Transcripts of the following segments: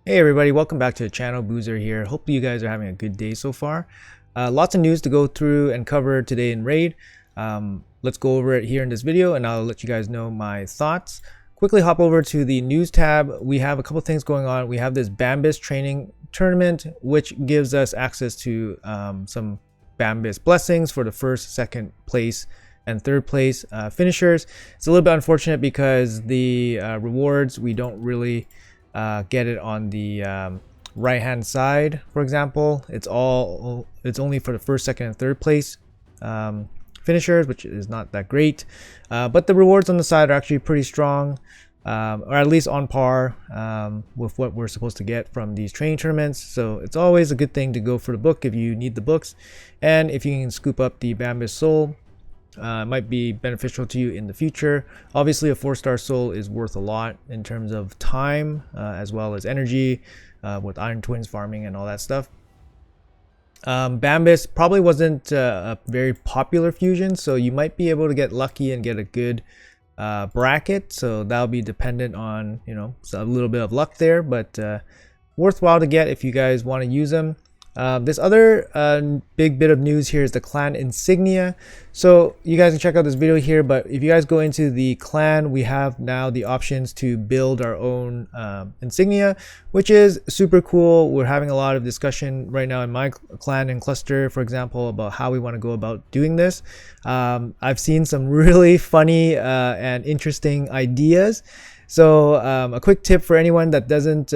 Hey everybody, welcome back to the channel. Boozer here. Hope you guys are having a good day so far. Lots of news to go through and cover today in Raid. Let's go over it here in this video and I'll let you guys know my thoughts. Quickly hop over to the news tab. We have a couple things going on. We have this Bambus training tournament, which gives us access to some Bambus blessings for the first, second place and third place finishers. It's a little bit unfortunate because the rewards, we don't really get it on the right hand side. For example, it's only for the first, second, and third place finishers, which is not that great, but the rewards on the side are actually pretty strong, or at least on par with what we're supposed to get from these training tournaments. So it's always a good thing to go for the book if you need the books, and if you can scoop up the Bambus soul, it might be beneficial to you in the future. Obviously a 4-star soul is worth a lot in terms of time, as well as energy, with Iron Twins farming and all that stuff. Bambus probably wasn't a very popular fusion, so you might be able to get lucky and get a good bracket, so that'll be dependent on, you know, a little bit of luck there, but worthwhile to get if you guys want to use them. This other big bit of news here is the clan Insignia. So you guys can check out this video here, but if you guys go into the clan, we have now the options to build our own Insignia, which is super cool. We're having a lot of discussion right now in my clan and cluster, for example, about how we want to go about doing this. I've seen some really funny and interesting ideas. So a quick tip for anyone that hasn't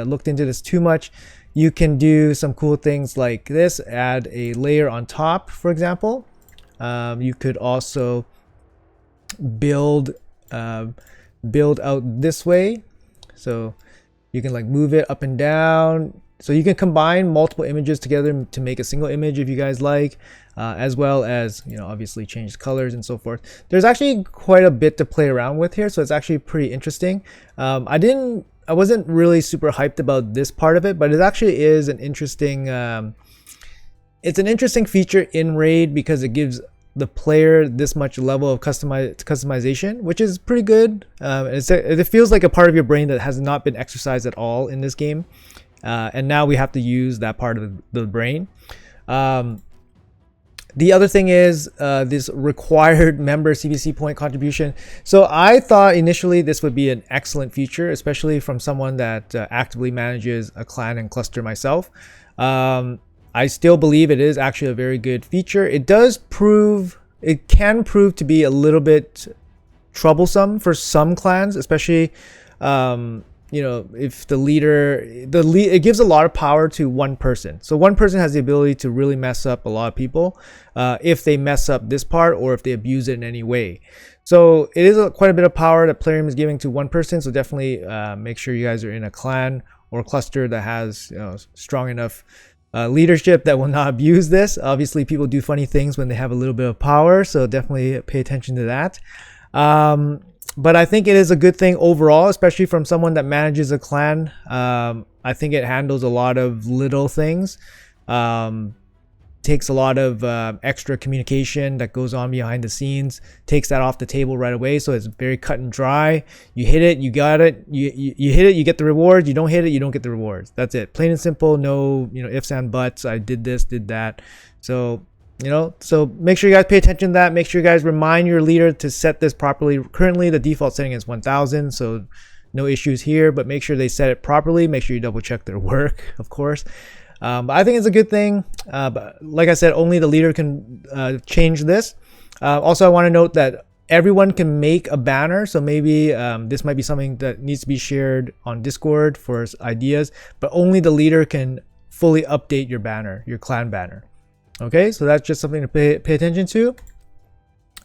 looked into this too much: you can do some cool things like this. Add a layer on top, for example. You could also build out this way, so you can like move it up and down. So you can combine multiple images together to make a single image if you guys like, as well as, you know, obviously change colors and so forth. There's actually quite a bit to play around with here, so it's actually pretty interesting. I wasn't really super hyped about this part of it, but it actually is an interesting it's an interesting feature in Raid because it gives the player this much level of customization, which is pretty good. It feels like a part of your brain that has not been exercised at all in this game, and now we have to use that part of the brain. The other thing is this required member CVC point contribution. So I thought initially this would be an excellent feature, especially from someone that actively manages a clan and cluster myself. I still believe it is actually a very good feature. It can prove to be a little bit troublesome for some clans, especially you know, if the leader, it gives a lot of power to one person. So one person has the ability to really mess up a lot of people if they mess up this part or if they abuse it in any way. So it is quite a bit of power that Plarium is giving to one person. So definitely make sure you guys are in a clan or cluster that has, you know, strong enough leadership that will not abuse this. Obviously people do funny things when they have a little bit of power, so definitely pay attention to that. But I think it is a good thing overall, especially from someone that manages a clan. I think it handles a lot of little things, takes a lot of extra communication that goes on behind the scenes, takes that off the table right away. So it's very cut and dry. You hit it, you got it. You hit it, you get the rewards. You don't hit it, you don't get the rewards. That's it. Plain and simple. No, you know, ifs and buts. I did this, did that. So, you know, so make sure you guys pay attention to that. Make sure you guys remind your leader to set this properly. Currently the default setting is 1000, so no issues here, but make sure they set it properly. Make sure you double check their work, of course. But I think it's a good thing. But like I said, only the leader can change this. Also, I want to note that everyone can make a banner, so maybe this might be something that needs to be shared on Discord for ideas, but only the leader can fully update your banner, your clan banner. Okay, so that's just something to pay attention to.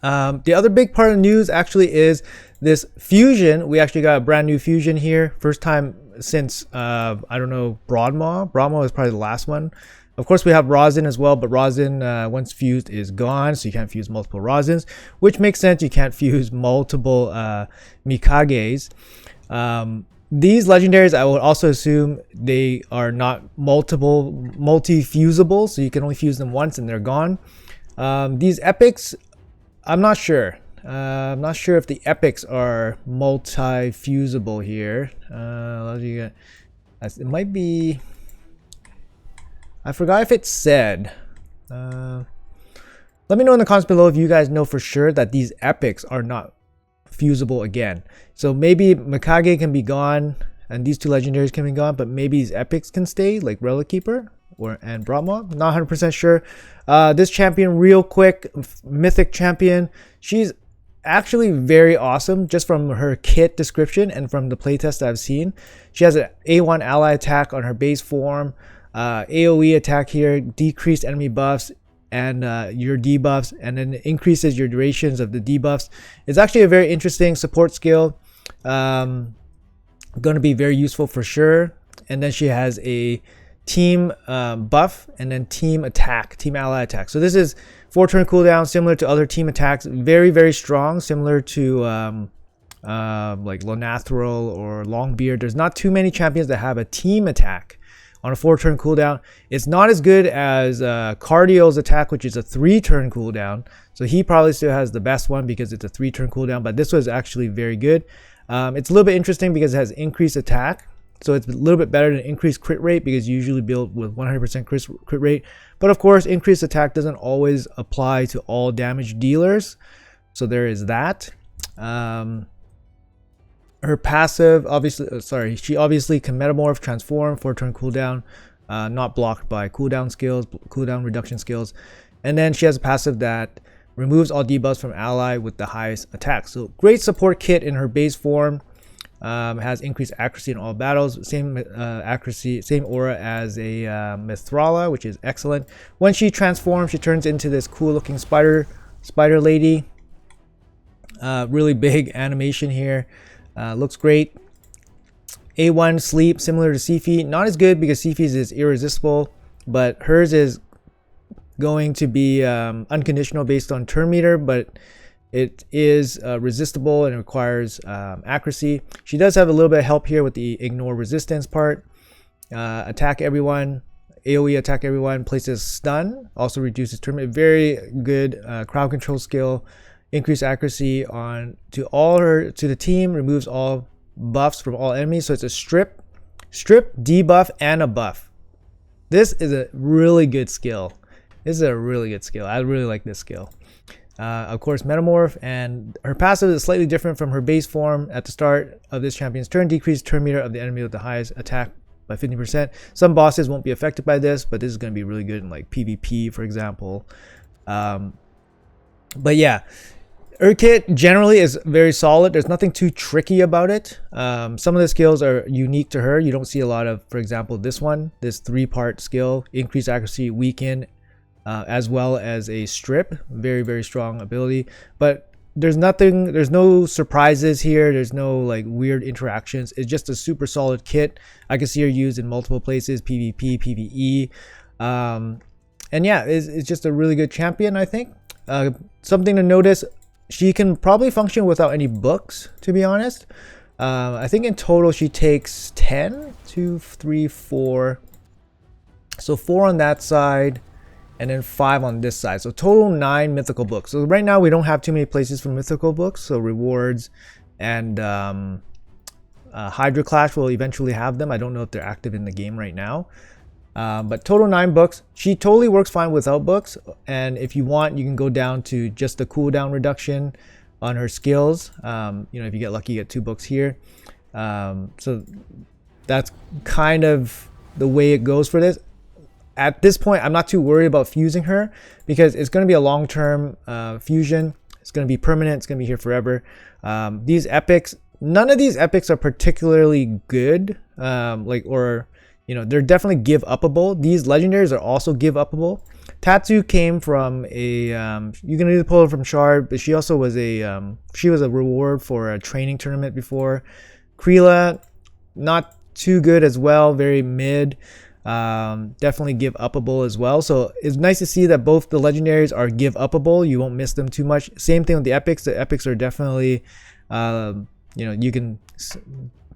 The other big part of the news actually is this fusion. We actually got a brand new fusion here. First time since, I don't know, Broadmaw. Broadmaw is probably the last one. Of course, we have Rosin as well, but Rosin, once fused, is gone, so you can't fuse multiple Rosins, which makes sense. You can't fuse multiple Mikages. These legendaries, I would also assume they are not multi-fusible, so you can only fuse them once and they're gone. These epics, I'm not sure. I'm not sure if the epics are multi-fusible here. It might be, I forgot if it said. Let me know in the comments below if you guys know for sure that these epics are not fusible again. So maybe Mikage can be gone and these two legendaries can be gone, but maybe these epics can stay, like Relic Keeper and Brahma. Not 100% sure. This champion, real quick, mythic champion. She's actually very awesome just from her kit description and from the playtest I've seen. She has an A1 ally attack on her base form, AoE attack here, decreased enemy buffs and your debuffs, and then increases your durations of the debuffs. It's actually a very interesting support skill. Going to be very useful for sure. And then she has a team buff and then team attack, team ally attack. So this is 4-turn cooldown, similar to other team attacks. Very, very strong, similar to like Lonathril or Longbeard. There's not too many champions that have a team attack on a 4-turn cooldown. It's not as good as Cardio's attack, which is a 3-turn cooldown. So he probably still has the best one because it's a 3-turn cooldown, but this was actually very good. It's a little bit interesting because it has increased attack. So it's a little bit better than increased crit rate because you usually build with 100% crit rate. But of course, increased attack doesn't always apply to all damage dealers. So there is that. Her passive, obviously, she obviously can metamorph, transform, 4-turn cooldown, not blocked by cooldown skills, cooldown reduction skills. And then she has a passive that removes all debuffs from ally with the highest attack. So great support kit in her base form. Has increased accuracy in all battles, same accuracy, same aura as a Mithrala, which is excellent. When she transforms, she turns into this cool looking spider lady. Really big animation here. Looks great. A1 sleep, similar to Sifi. Not as good because Sifi's is irresistible, but hers is going to be unconditional based on turn meter, but it is resistible and requires accuracy. She does have a little bit of help here with the ignore resistance part. Attack everyone, AoE attack everyone, places stun, also reduces turn meter. Very good crowd control skill. Increased accuracy on to the team, removes all buffs from all enemies. So it's a strip, debuff, and a buff. This is a really good skill. This is a really good skill. I really like this skill. Of course, metamorph, and her passive is slightly different from her base form. At the start of this champion's turn, decrease turn meter of the enemy with the highest attack by 50%. Some bosses won't be affected by this, but this is going to be really good in like PvP, for example. But yeah, her kit generally is very solid. There's nothing too tricky about it. Some of the skills are unique to her. You don't see a lot of, for example, this 3-part skill, increased accuracy, weaken, as well as a strip. Very, very strong ability. But there's no surprises here. There's no like weird interactions. It's just a super solid kit. I can see her used in multiple places, PvP, PvE. And yeah, it's just a really good champion, I think. Something to notice, she can probably function without any books, to be honest. I think in total she takes 10, 2, 3, 4. So 4 on that side, and then 5 on this side. So total 9 mythical books. So right now we don't have too many places for mythical books. So rewards and Hydra Clash will eventually have them. I don't know if they're active in the game right now. But total 9 books. She totally works fine without books. And if you want, you can go down to just the cooldown reduction on her skills. You know, if you get lucky, you get 2 books here. So that's kind of the way it goes for this. At this point, I'm not too worried about fusing her because it's going to be a long-term fusion. It's going to be permanent. It's going to be here forever. These epics, none of these epics are particularly good. You know, they're definitely give upable. These legendaries are also give upable. Tatsu came from a you can either pull it from Shard, but she also was a reward for a training tournament before. Kreela, not too good as well, very mid. Definitely give upable as well. So it's nice to see that both the legendaries are give upable. You won't miss them too much. Same thing with the epics. The epics are definitely you know, you can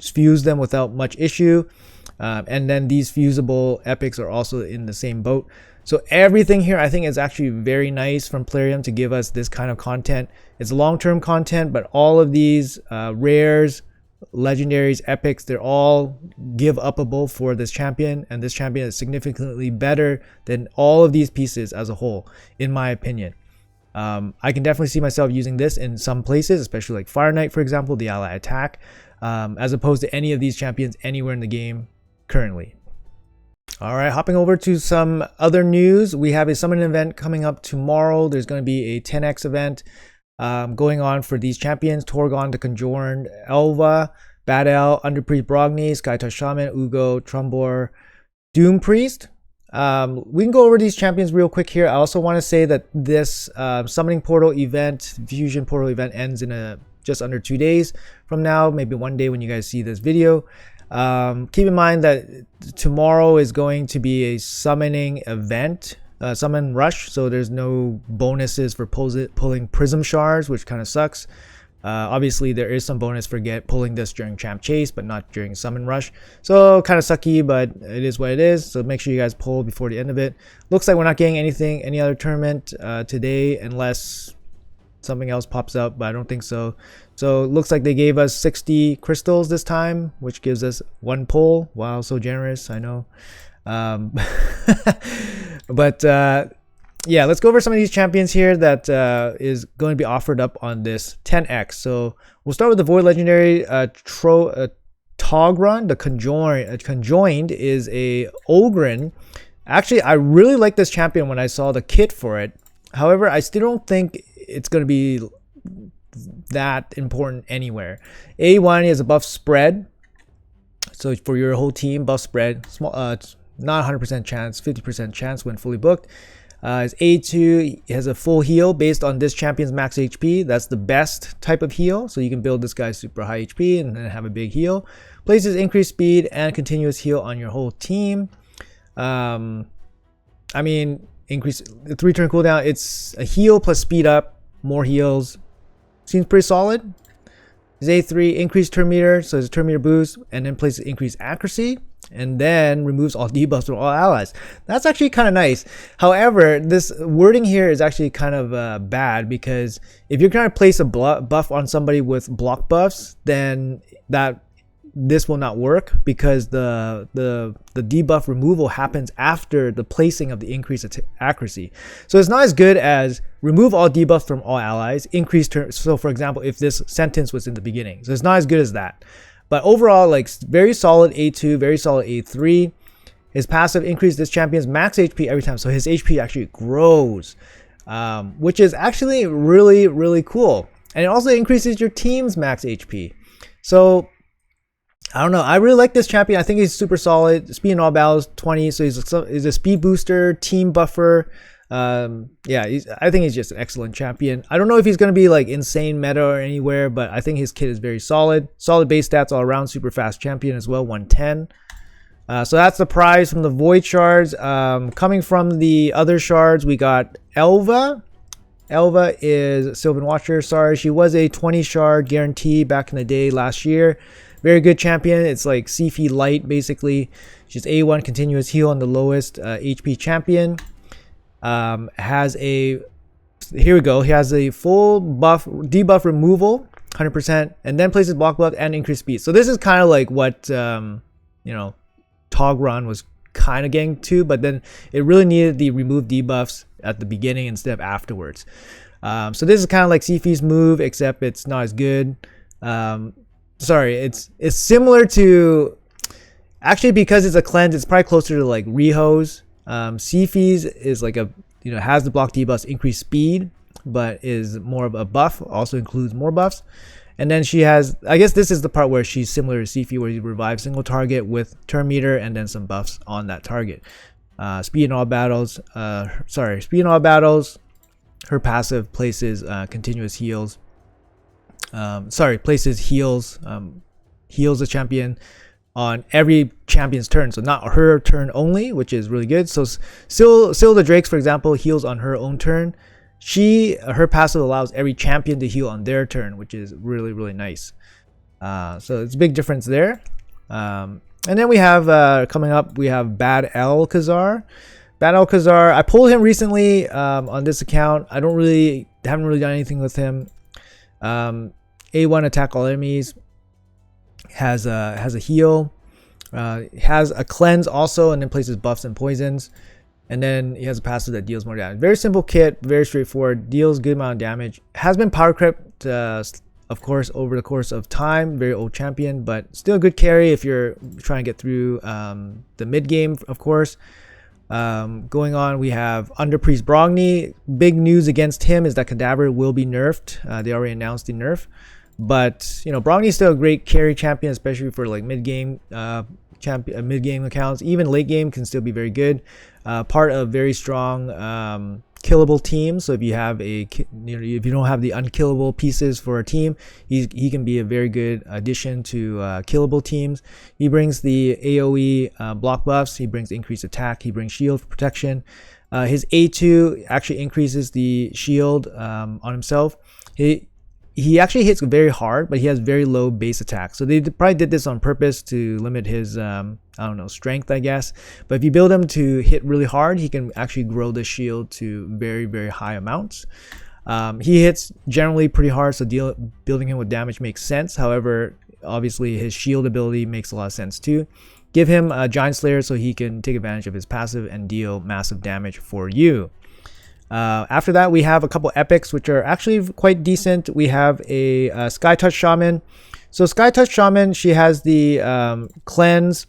fuse them without much issue. And then these fusible epics are also in the same boat. So everything here I think is actually very nice from Plarium to give us this kind of content. It's long-term content, but all of these rares, legendaries, epics, they're all give upable for this champion, and this champion is significantly better than all of these pieces as a whole, in my opinion. I can definitely see myself using this in some places, especially like Fire Knight, for example, the ally attack, as opposed to any of these champions anywhere in the game currently. All right, hopping over to some other news. We have a summon event coming up tomorrow. There's going to be a 10x event going on for these champions: Torgon, the Conjoined, Elva, Bad El, Underpriest Brogni, Skytouch Shaman, Ugo, Trumbore, Doom Priest. We can go over these champions real quick here. I also want to say that this summoning portal event, fusion portal event, ends in just under 2 days from now, maybe 1 day when you guys see this video. Keep in mind that tomorrow is going to be a summoning event, summon rush, so there's no bonuses for pulling prism shards, which kind of sucks. Obviously there is some bonus for pulling this during champ chase, but not during summon rush, so kind of sucky, but it is what it is. So make sure you guys pull before the end of it. Looks like we're not getting any other tournament today unless something else pops up, but I don't think so. So it looks like they gave us 60 crystals this time, which gives us 1 pull. Wow, so generous, I know. But yeah, let's go over some of these champions here that is going to be offered up on this 10x. So we'll start with the Void Legendary. Togron, the Conjoined is a Ogryn. Actually, I really like this champion when I saw the kit for it. However, I still don't think it's going to be that important anywhere. A1 is a buff spread. So for your whole team, buff spread. Small, not 100% chance, 50% chance when fully booked. His A2 has a full heal based on this champion's max HP. That's the best type of heal. So you can build this guy super high HP and then have a big heal. Places increased speed and continuous heal on your whole team. I mean, increase 3-turn cooldown. It's a heal plus speed up, more heals. Seems pretty solid. His A3 increased turn meter, so it's a turn meter boost, and then places increased accuracy, and then removes all debuffs from all allies. That's actually kind of nice. However, this wording here is actually kind of bad, because if you're trying to place a buff on somebody with block buffs, then this will not work, because the debuff removal happens after the placing of the increased accuracy. So it's not as good as remove all debuffs from all allies, increase turn. So for example, if this sentence was in the beginning, so it's not as good as that. But overall, like, very solid A2, very solid A3. His passive increased this champion's max HP every time, so his HP actually grows, which is actually really, really cool. And it also increases your team's max HP. So I don't know. I really like this champion. I think he's super solid. Speed in all battles 20, so he's a speed booster, team buffer. Yeah, I think he's just an excellent champion. I don't know if he's going to be like insane meta or anywhere, but I think his kit is very solid. Solid base stats all around. Super fast champion as well, 110. So that's the prize from the Void Shards. Coming from the other shards, we got Elva. Elva is Sylvan Watcher. Sorry, she was a 20 shard guarantee back in the day last year. Very good champion. It's like CF light basically. She's A1 continuous heal on the lowest HP champion. Has a, here we go. He has a full debuff removal, 100%, and then places block buff and increased speed. So this is kind of like what you know, Togron was kind of getting to, but then it really needed the remove debuffs at the beginning instead of afterwards. So this is kind of like CF's move, except it's not as good. Sorry, it's similar to, actually, because it's a cleanse, it's probably closer to like Riho's. CF's is like a, you know, has the block debuffs, increased speed, but is more of a buff, also includes more buffs. And then she has, I guess this is the part where she's similar to CF, where you revive single target with turn meter and then some buffs on that target. Speed in all battles, speed in all battles. Her passive places continuous heals. Places heals, heals the champion on every champion's turn, so not her turn only, which is really good. So Syl the Drakes, for example, heals on her own turn. Her passive allows every champion to heal on their turn, which is really, really nice. So it's a big difference there. And then we have coming up, we have Bad El Kazar. Bad El Kazar, I pulled him recently on this account. I haven't really done anything with him. A1 attack all enemies. has a heal, has a cleanse also, and then places buffs and poisons. And then he has a passive that deals more damage. Very simple kit, very straightforward, deals good amount of damage. Has been power crept, of course, over the course of time. Very old champion, but still a good carry if you're trying to get through the mid game, of course. Going on, we have Under Priest Brogni. Big news against him is that Cadaver will be nerfed. They already announced the nerf. But, you know, Brogni is still a great carry champion, especially for like mid game mid-game accounts. Even late game can still be very good. Part of very strong killable teams. So if you have if you don't have the unkillable pieces for a team, he can be a very good addition to killable teams. He brings the AoE block buffs. He brings increased attack. He brings shield for protection. His A2 actually increases the shield on himself. He actually hits very hard, but he has very low base attack. So they probably did this on purpose to limit his, I don't know, strength, I guess. But if you build him to hit really hard, he can actually grow the shield to very, very high amounts. He hits generally pretty hard, so building him with damage makes sense. However, obviously his shield ability makes a lot of sense too. Give him a Giant Slayer so he can take advantage of his passive and deal massive damage for you. After that, we have a couple epics which are actually quite decent. We have a Sky Touch Shaman. So Sky Touch Shaman, she has the cleanse.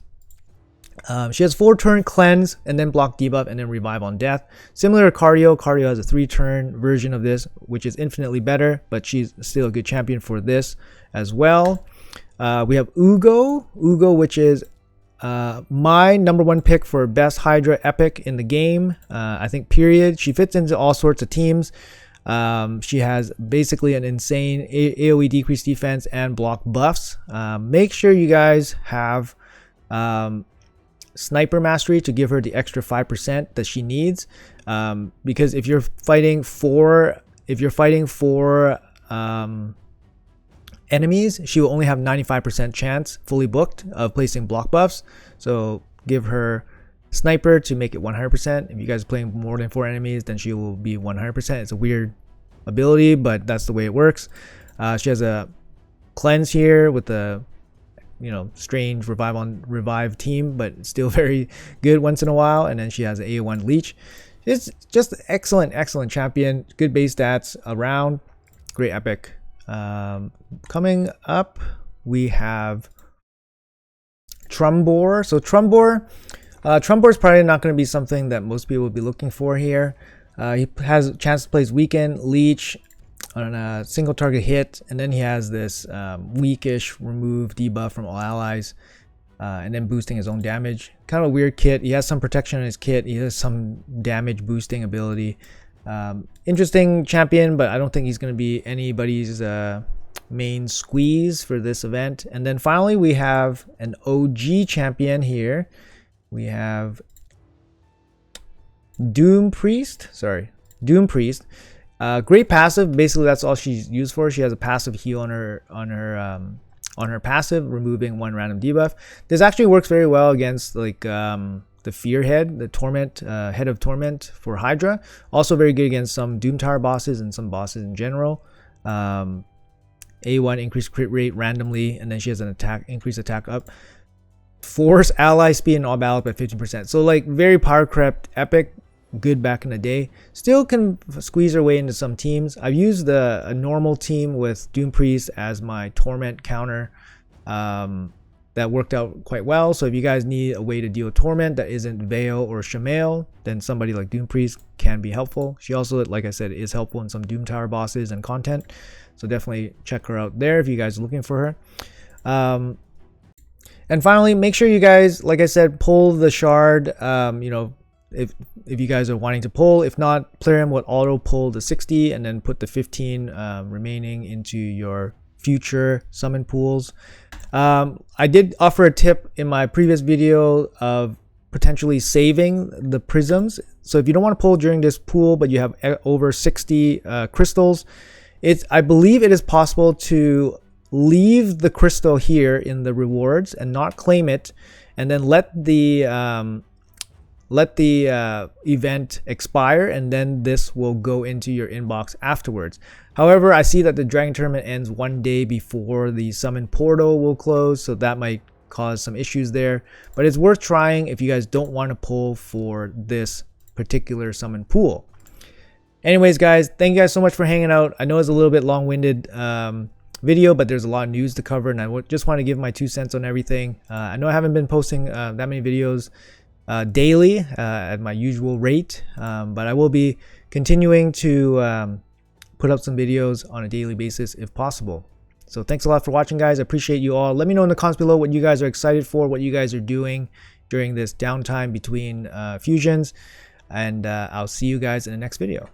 She has 4-turn cleanse and then block debuff and then revive on death. Similar to Cardio. Cardio has a 3-turn version of this, which is infinitely better, but she's still a good champion for this as well. We have Ugo, which is my #1 pick for best Hydra epic in the game. I think period. She fits into all sorts of teams. She has basically an insane AoE decreased defense and block buffs. Make sure you guys have sniper mastery to give her the extra 5% that she needs, because if you're fighting for enemies, she will only have 95% chance fully booked of placing block buffs. So give her sniper to make it 100%. If you guys are playing more than 4 enemies, then she will be 100%. It's a weird ability, but that's the way it works. She has a cleanse here with the strange revive team, but still very good once in a while. And then she has an A1 leech. It's just excellent champion. Good base stats around. Great epic. Coming up, we have Trumbore. So Trumbore is probably not going to be something that most people will be looking for here. He has a chance to place weaken, leech on a single target hit, and then he has this weakish remove debuff from all allies, and then boosting his own damage. Kind of a weird kit. He has some protection in his kit. He has some damage boosting ability. Interesting champion, but I don't think he's going to be anybody's main squeeze for this event. And then finally, we have an OG champion here. We have Doom Priest. Great passive. Basically, that's all she's used for. She has a passive heal on her passive, removing 1 random debuff. This actually works very well against like the Fear Head, the Torment, Head of Torment for Hydra. Also very good against some Doom Tower bosses and some bosses in general. A1 increased crit rate randomly, and then she has an increased attack up. Force ally speed in all battles by 15%. So like very power crept epic, good back in the day. Still can squeeze her way into some teams. I've used a normal team with Doom Priest as my Torment counter. That worked out quite well. So if you guys need a way to deal with Torment that isn't Veil or Shamail, then somebody like Doom Priest can be helpful. She also, like I said, is helpful in some Doom Tower bosses and content. So definitely check her out there if you guys are looking for her. And finally, make sure you guys, like I said, pull the shard. If you guys are wanting to pull. If not, Plarium will auto pull the 60 and then put the 15 remaining into your future summon pools. I did offer a tip in my previous video of potentially saving the prisms. So if you don't want to pull during this pool, but you have over 60 crystals, I believe it is possible to leave the crystal here in the rewards and not claim it, and then let the let the event expire, and then this will go into your inbox afterwards. However, I see that the Dragon Tournament ends 1 day before the summon portal will close, so that might cause some issues there, but it's worth trying if you guys don't want to pull for this particular summon pool. Anyways, guys, thank you guys so much for hanging out. I know it's a little bit long-winded video, but there's a lot of news to cover, and I just want to give my 2 cents on everything. I know I haven't been posting that many videos daily at my usual rate, but I will be continuing to put up some videos on a daily basis if possible. So thanks a lot for watching, guys. I appreciate you all. Let me know in the comments below what you guys are excited for, what you guys are doing during this downtime between fusions, and I'll see you guys in the next video.